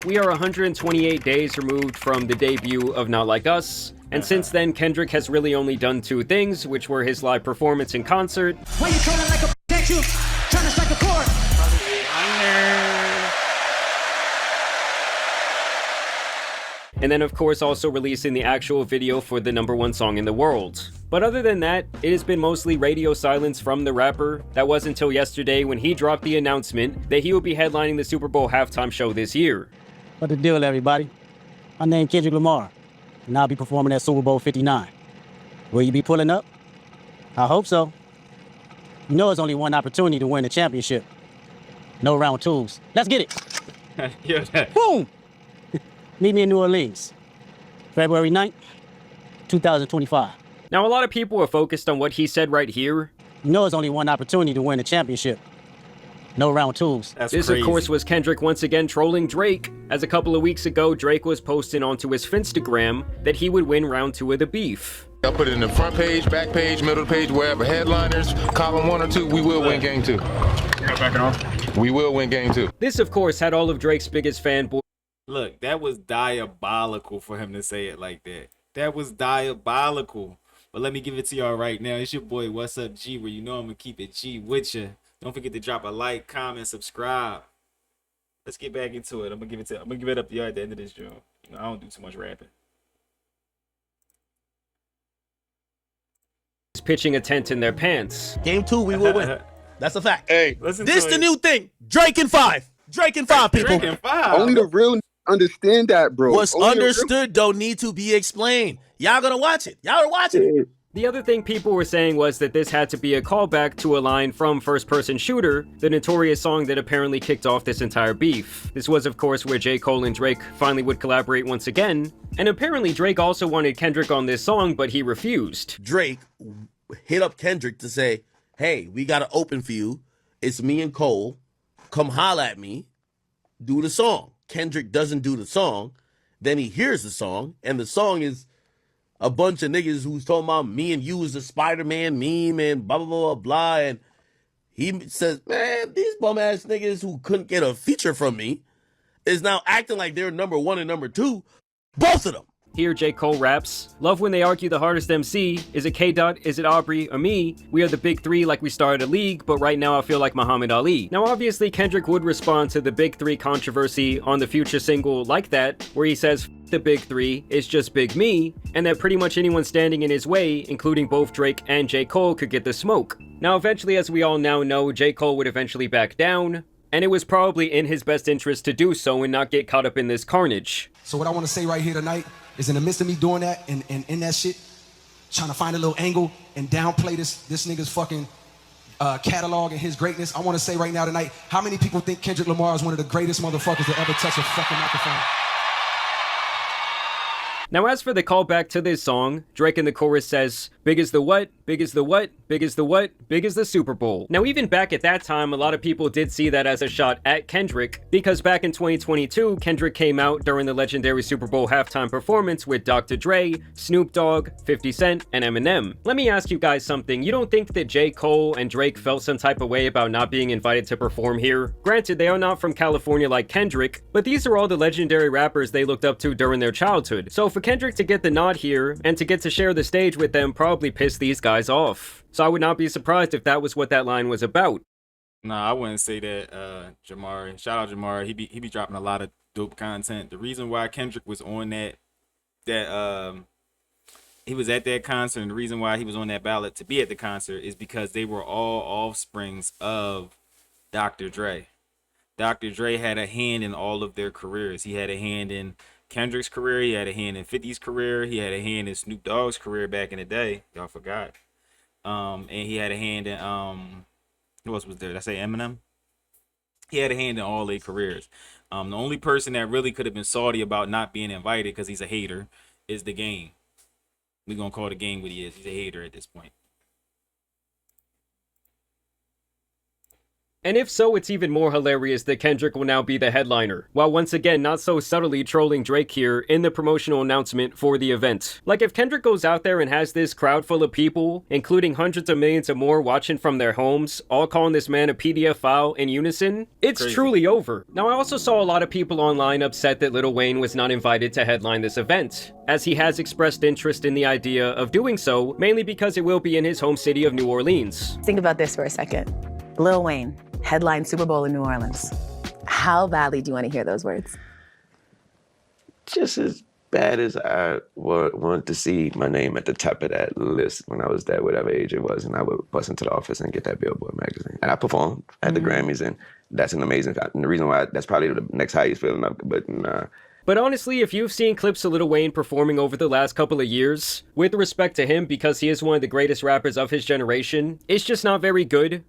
We are 128 days removed from the debut of Not Like Us, and since then, Kendrick has really only done two things, which were his live performance in concert, Why you trolling like a next you trying to strike a chord? and then of course also releasing the actual video for the #1 song in the world. But other than that, it has been mostly radio silence from the rapper. That was until yesterday when he dropped the announcement that he will be headlining the Super Bowl halftime show this year. What the deal, everybody? My name Kendrick Lamar, and I'll be performing at Super Bowl 59. Will you be pulling up? I hope so. You know it's only one opportunity to win the championship. No round twos. Let's get it. Boom! Meet me in New Orleans, February 9th, 2025. Now, a lot of people are focused on what he said right here. You know it's only one opportunity to win the championship. No round twos. This, of course, was Kendrick once again trolling Drake, as a couple of weeks ago, Drake was posting onto his Finstagram that he would win round 2 of the beef. I'll put it in the front page, back page, middle page, wherever. Headliners, column 1 or 2, we will win game 2. We will win game 2. This, of course, had all of Drake's biggest fanboys. Look, that was diabolical for him to say it like that. That was diabolical. But let me give it to y'all right now. It's your boy, What's Up G, where you know I'm going to keep it G with you. Don't forget to drop a like, comment, subscribe. Let's get back into it. I'm gonna give it up to y'all at the end of this joint. You know, I don't do too much rapping. Pitching a tent in their pants. Game 2, we will win. That's a fact. Hey, This the new thing. Drake in 5. Drake in 5, people. Drake in 5. Only the real understand that, bro. What's Only the real- understood don't need to be explained. Y'all gonna watch it. Y'all are watching it. The other thing people were saying was that this had to be a callback to a line from First Person Shooter, the notorious song that apparently kicked off this entire beef. This was, of course, where J. Cole and Drake finally would collaborate once again, and apparently Drake also wanted Kendrick on this song, but he refused. Drake hit up Kendrick to say, hey, we got to open for you. It's me and Cole. Come holla at me. Do the song. Kendrick doesn't do the song. Then he hears the song, and the song is a bunch of niggas who's talking about me and you is the Spider-Man meme and blah, blah, blah, blah. And he says, man, these bum-ass niggas who couldn't get a feature from me is now acting like they're #1 and #2. Both of them. Here J. Cole raps, love when they argue the hardest MC, is it K-Dot, is it Aubrey, or me? We are the big three like we started a league, but right now I feel like Muhammad Ali. Now obviously Kendrick would respond to the big three controversy on the Future single Like That, where he says, the big three, it's just big me, and that pretty much anyone standing in his way, including both Drake and J. Cole, could get the smoke. Now eventually, as we all now know, J. Cole would eventually back down, and it was probably in his best interest to do so and not get caught up in this carnage. So what I want to say right here tonight is in the midst of me doing that and in that shit, trying to find a little angle and downplay this nigga's fucking catalog and his greatness, I want to say right now tonight, how many people think Kendrick Lamar is one of the greatest motherfuckers to ever touch a fucking microphone? Now as for the callback to this song, Drake in the chorus says, big as the what, big as the what, big as the what, big as the Super Bowl. Now even back at that time, a lot of people did see that as a shot at Kendrick, because back in 2022, Kendrick came out during the legendary Super Bowl halftime performance with Dr. Dre, Snoop Dogg, 50 Cent, and Eminem. Let me ask you guys something, you don't think that J. Cole and Drake felt some type of way about not being invited to perform here? Granted, they are not from California like Kendrick, but these are all the legendary rappers they looked up to during their childhood. So for Kendrick to get the nod here, and to get to share the stage with them probably pissed these guys off. So I would not be surprised if that was what that line was about. Nah, I wouldn't say that, Jamari. Shout out Jamari. He be dropping a lot of dope content. The reason why Kendrick was on he was at that concert, and the reason why he was on that ballot to be at the concert is because they were all offsprings of Dr. Dre. Dr. Dre had a hand in all of their careers. He had a hand in Kendrick's career, he had a hand in 50's career, he had a hand in Snoop Dogg's career back in the day. Y'all forgot. And he had a hand in who else was there? Did I say Eminem? He had a hand in all their careers. The only person that really could have been salty about not being invited because he's a hater is the Game. We're gonna call the Game what he is. He's a hater at this point. And if so, it's even more hilarious that Kendrick will now be the headliner, while once again not so subtly trolling Drake here in the promotional announcement for the event. Like, if Kendrick goes out there and has this crowd full of people, including hundreds of millions of more watching from their homes, all calling this man a PDF file in unison, it's Crazy. truly over. Now, I also saw a lot of people online upset that Lil Wayne was not invited to headline this event, as he has expressed interest in the idea of doing so, mainly because it will be in his home city of New Orleans. Think about this for a second. Lil Wayne, headline Super Bowl in New Orleans. How badly do you want to hear those words? Just as bad as I wanted to see my name at the top of that list when I was that whatever age it was, and I would bust into the office and get that Billboard magazine. And I performed at the Grammys, and that's an amazing. And the reason why that's probably the next highest feeling. But honestly, if you've seen clips of Lil Wayne performing over the last couple of years, with respect to him because he is one of the greatest rappers of his generation, it's just not very good.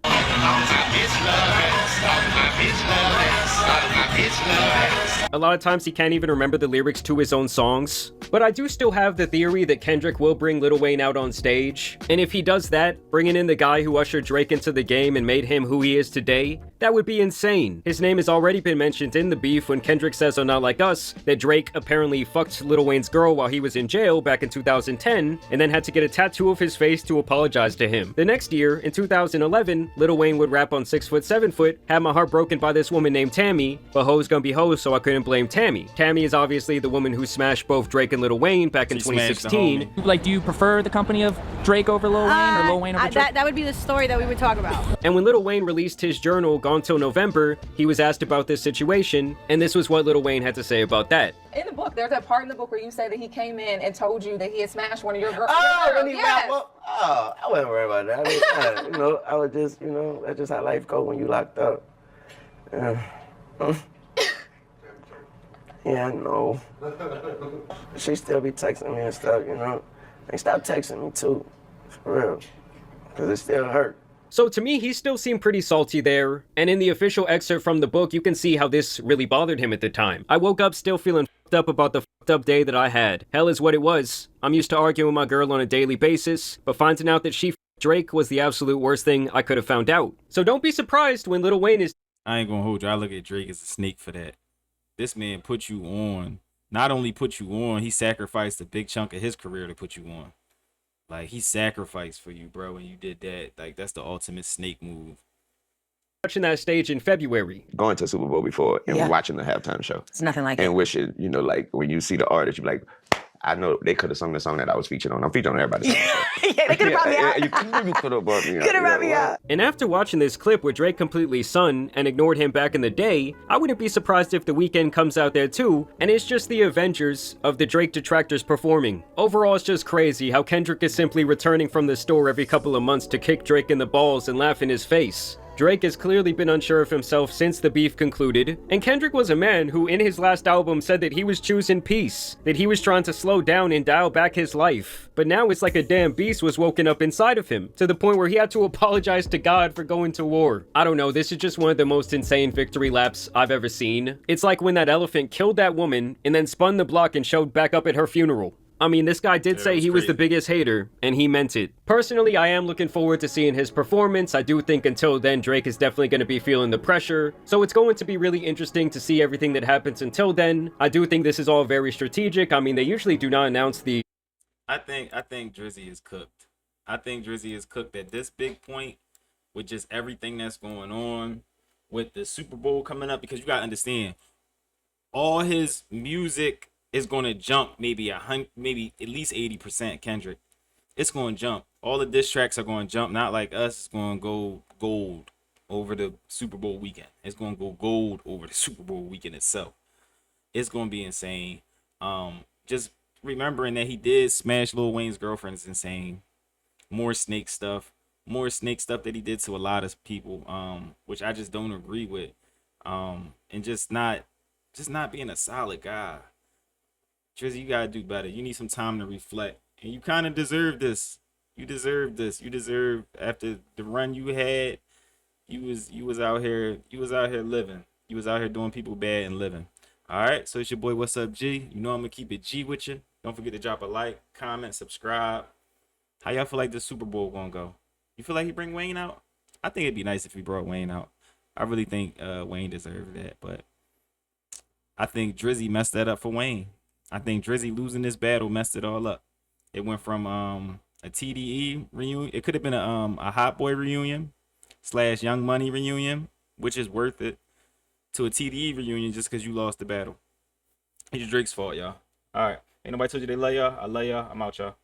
A lot of times he can't even remember the lyrics to his own songs. But I do still have the theory that Kendrick will bring Lil Wayne out on stage. And if he does that, bringing in the guy who ushered Drake into the game and made him who he is today, that would be insane. His name has already been mentioned in the beef when Kendrick says on Not Like Us that Drake apparently fucked Lil Wayne's girl while he was in jail back in 2010 and then had to get a tattoo of his face to apologize to him. The next year, in 2011, Lil Wayne would rap on 6 Foot 7 Foot, had my heart broken by this woman named Tammy, but hoes gonna be hoes so I couldn't blame Tammy. Tammy is obviously the woman who smashed both Drake and Lil Wayne back in 2016. Like, do you prefer the company of Drake over Lil Wayne or Lil Wayne over Drake? That would be the story that we would talk about. And when Lil Wayne released his journal, Gone Till November, he was asked about this situation, and this was what Lil Wayne had to say about that. In the book, there's that part in the book where you say that he came in and told you that he had smashed one of your girls. When he wrapped up? Oh, I wasn't worried about that. I mean, I was just, that's just how life goes when you locked up. Yeah, I know. She still be texting me and stuff, They stop texting me too, for real, because it still hurt. So to me, he still seemed pretty salty there, and in the official excerpt from the book, you can see how this really bothered him at the time. I woke up still feeling fucked up about the fucked up day that I had. Hell is what it was. I'm used to arguing with my girl on a daily basis, but finding out that she fucked Drake was the absolute worst thing I could have found out. So don't be surprised when Lil Wayne is— I ain't gonna hold you. I look at Drake as a snake for that. This man put you on. Not only put you on, he sacrificed a big chunk of his career to put you on. Like, he sacrificed for you, bro, and you did that. Like, that's the ultimate snake move. watching that stage in February. Going to Super Bowl before and watching the halftime show. It's nothing like it. And wishing, like, when you see the artist, you're like, I know they could have sung the song that I was featured on. I'm featured on everybody's song. Yeah, they could have brought me out. You could have brought me out. Could have brought me out. And after watching this clip where Drake completely sunned and ignored him back in the day, I wouldn't be surprised if The Weeknd comes out there too, and it's just the Avengers of the Drake detractors performing. Overall, it's just crazy how Kendrick is simply returning from the store every couple of months to kick Drake in the balls and laugh in his face. Drake has clearly been unsure of himself since the beef concluded, and Kendrick was a man who in his last album said that he was choosing peace, that he was trying to slow down and dial back his life. But now it's like a damn beast was woken up inside of him, to the point where he had to apologize to God for going to war. I don't know, this is just one of the most insane victory laps I've ever seen. It's like when that elephant killed that woman and then spun the block and showed back up at her funeral. I mean, this guy did say he was the biggest hater, and he meant it. Personally, I am looking forward to seeing his performance. I do think until then, Drake is definitely going to be feeling the pressure. So it's going to be really interesting to see everything that happens until then. I do think this is all very strategic. I mean, they usually do not announce the... I think Drizzy is cooked. I think Drizzy is cooked at this big point with just everything that's going on with the Super Bowl coming up, because you got to understand, all his music is going to jump maybe at least 80%. Kendrick, it's going to jump. All the diss tracks are going to jump. Not Like Us, it's going to go gold over the Super Bowl weekend. It's going to go gold over the Super Bowl weekend itself. It's going to be insane. Just remembering that he did smash Lil Wayne's girlfriend is insane. More snake stuff that he did to a lot of people, which I just don't agree with. And just not being a solid guy. Drizzy, you gotta do better. You need some time to reflect, and you kind of deserve this. You deserve this. You deserve, after the run you had, you was out here living. You was out here doing people bad and living. All right, so it's your boy, What's Up, G. You know I'm gonna keep it G with you. Don't forget to drop a like, comment, subscribe. How y'all feel like the Super Bowl gonna go? You feel like he bring Wayne out? I think it'd be nice if he brought Wayne out. I really think Wayne deserved that, but I think Drizzy messed that up for Wayne. I think Drizzy losing this battle messed it all up. It went from a TDE reunion. It could have been a Hot Boy reunion / Young Money reunion, which is worth it, to a TDE reunion just because you lost the battle. It's Drake's fault, y'all. All right. Ain't nobody told you they love y'all. I love y'all. I'm out, y'all.